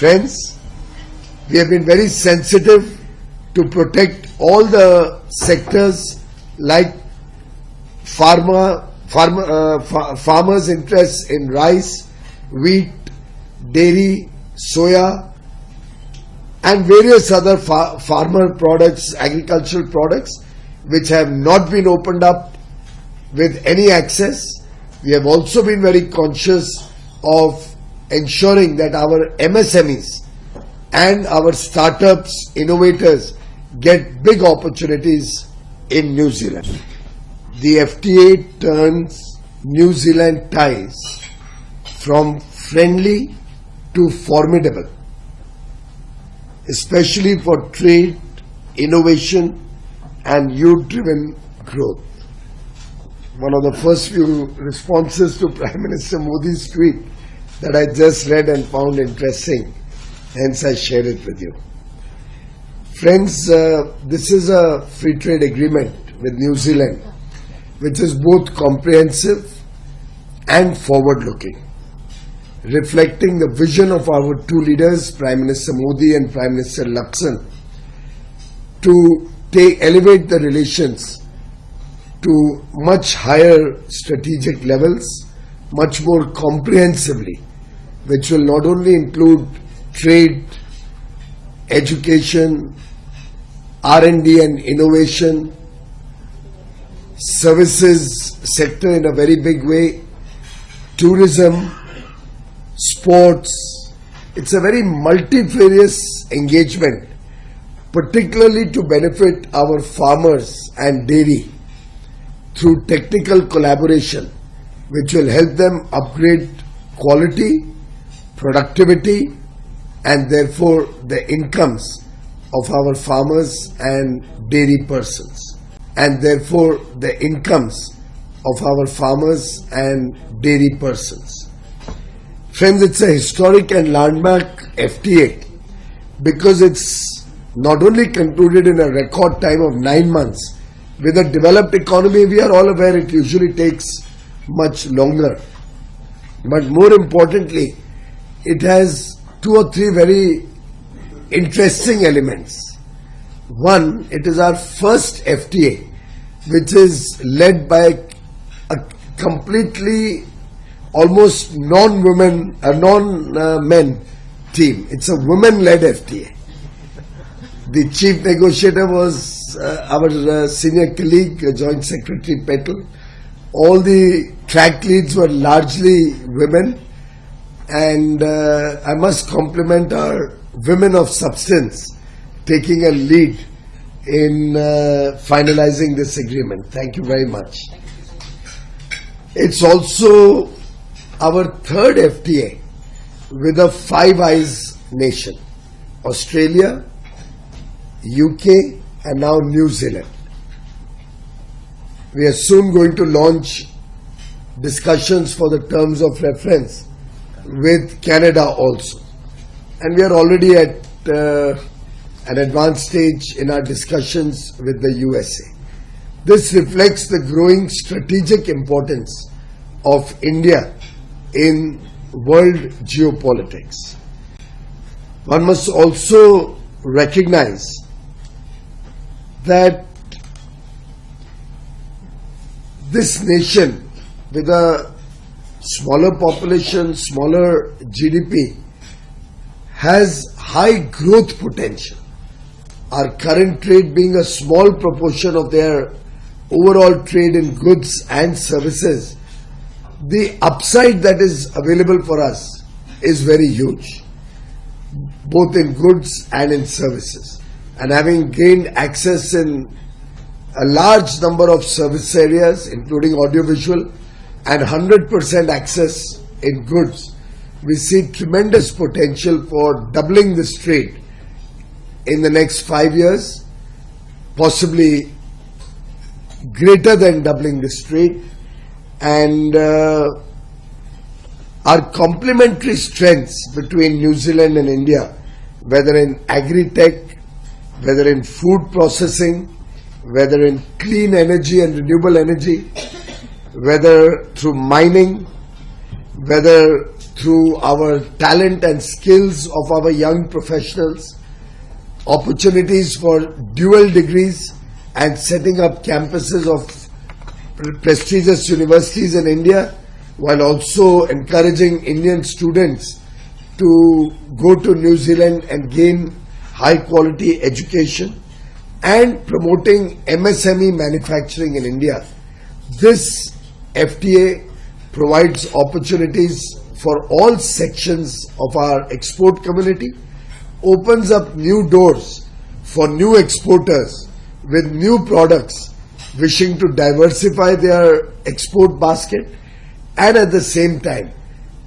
Friends, we have been very sensitive to protect all the sectors like farmers' interests in rice, wheat, dairy, soya and various other farmer products, agricultural products which have not been opened up with any access. We have also been very conscious of ensuring that our MSMEs and our startups, innovators get big opportunities in New Zealand. The FTA turns New Zealand ties from friendly to formidable, especially for trade, innovation and youth-driven growth. One of the first few responses to Prime Minister Modi's tweet that I just read and found interesting, hence I share it with you. Friends, this is a free trade agreement with New Zealand which is both comprehensive and forward-looking, reflecting the vision of our two leaders, Prime Minister Modi and Prime Minister Luxon, to elevate the relations to much higher strategic levels, much more comprehensively, which will not only include trade, education, R&D and innovation, services sector in a very big way, tourism, sports. It's a very multifarious engagement, particularly to benefit our farmers and dairy through technical collaboration, which will help them upgrade quality, productivity, and therefore the incomes of our farmers and dairy persons. Friends, it's a historic and landmark FTA because it's not only concluded in a record time of 9 months. With a developed economy, we are all aware it usually takes much longer. But more importantly, it has 2 or 3 very interesting elements. One, it is our first FTA which is led by a completely almost non-men team. It's a women-led FTA. The chief negotiator was our senior colleague, Joint Secretary Petal. All the track leads were largely women, and I must compliment our women of substance taking a lead in finalizing this agreement. Thank you very much. It's also our third FTA with a Five Eyes nation: Australia, UK and now New Zealand. We are soon going to launch discussions for the terms of reference with Canada also. And we are already at an advanced stage in our discussions with the USA. This reflects the growing strategic importance of India in world geopolitics. One must also recognize that this nation with a smaller population, smaller GDP has high growth potential. Our current trade being a small proportion of their overall trade in goods and services, the upside that is available for us is very huge, both in goods and in services. And having gained access in a large number of service areas, including audiovisual, and 100% access in goods, we see tremendous potential for doubling this trade in the next 5 years, possibly greater than doubling this trade. And our complementary strengths between New Zealand and India, whether in agri-tech, whether in food processing, whether in clean energy and renewable energy, whether through mining, whether through our talent and skills of our young professionals, opportunities for dual degrees and setting up campuses of prestigious universities in India, while also encouraging Indian students to go to New Zealand and gain high quality education, and promoting MSME manufacturing in India. This FTA provides opportunities for all sections of our export community, opens up new doors for new exporters with new products wishing to diversify their export basket, and at the same time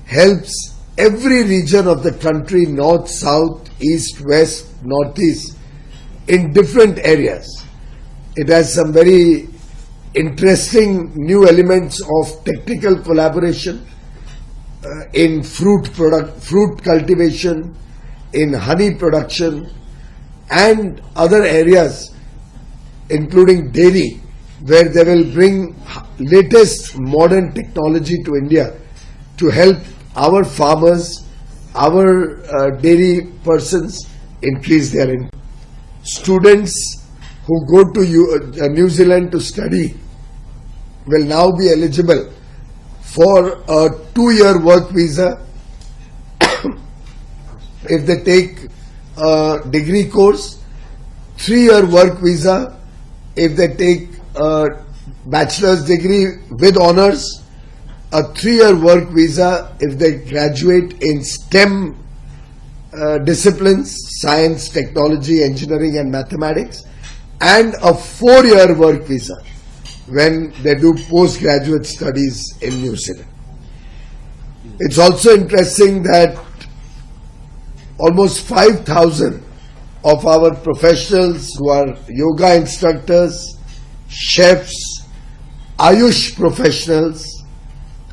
helps every region of the country, north, south, east, west, northeast, in different areas. It has some very interesting new elements of technical collaboration in fruit cultivation, in honey production, and other areas including dairy, where they will bring latest modern technology to India to help our farmers, our dairy persons increase their income. Students who go to New Zealand to study will now be eligible for a 2-year work visa if they take a degree course, 3-year work visa if they take a bachelor's degree with honors, a 3-year work visa if they graduate in STEM disciplines, science, technology, engineering and mathematics, and a 4-year work visa when they do postgraduate studies in New Zealand. It's also interesting that almost 5,000 of our professionals who are yoga instructors, chefs, Ayush professionals,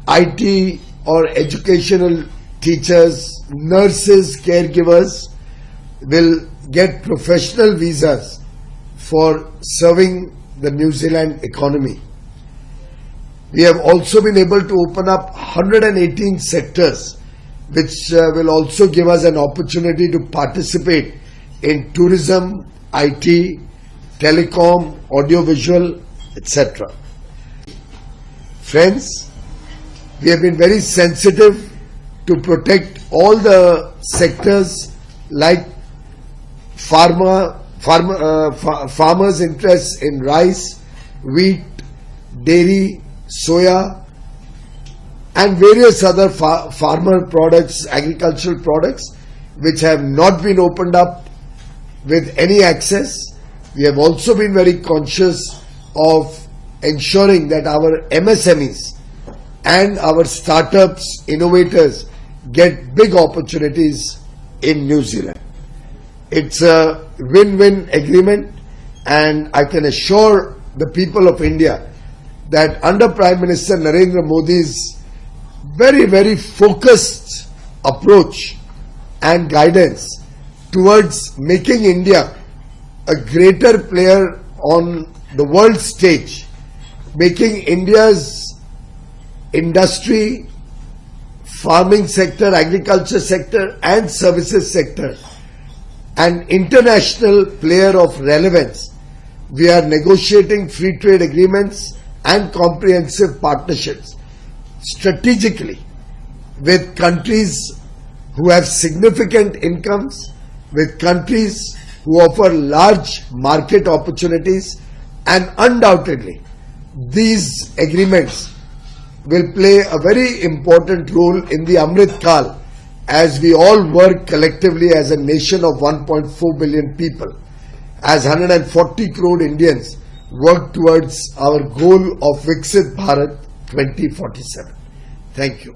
IT or educational teachers, nurses, caregivers will get professional visas for serving the New Zealand economy. We have also been able to open up 118 sectors which will also give us an opportunity to participate in tourism, IT, telecom, audiovisual, etc. Friends, we have been very sensitive to protect all the sectors like farmers' interests in rice, wheat, dairy, soya, and various other farmer products, agricultural products, which have not been opened up with any access. We have also been very conscious of ensuring that our MSMEs and our startups, innovators get big opportunities in New Zealand. It's a win-win agreement, and I can assure the people of India that under Prime Minister Narendra Modi's very, very focused approach and guidance towards making India a greater player on the world stage, making India's industry, farming sector, agriculture sector and services sector an international player of relevance. We are negotiating free trade agreements and comprehensive partnerships strategically with countries who have significant incomes, with countries who offer large market opportunities, and undoubtedly these agreements will play a very important role in the Amrit Kal as we all work collectively as a nation of 1.4 billion people, as 140 crore Indians work towards our goal of Viksit Bharat 2047. Thank you.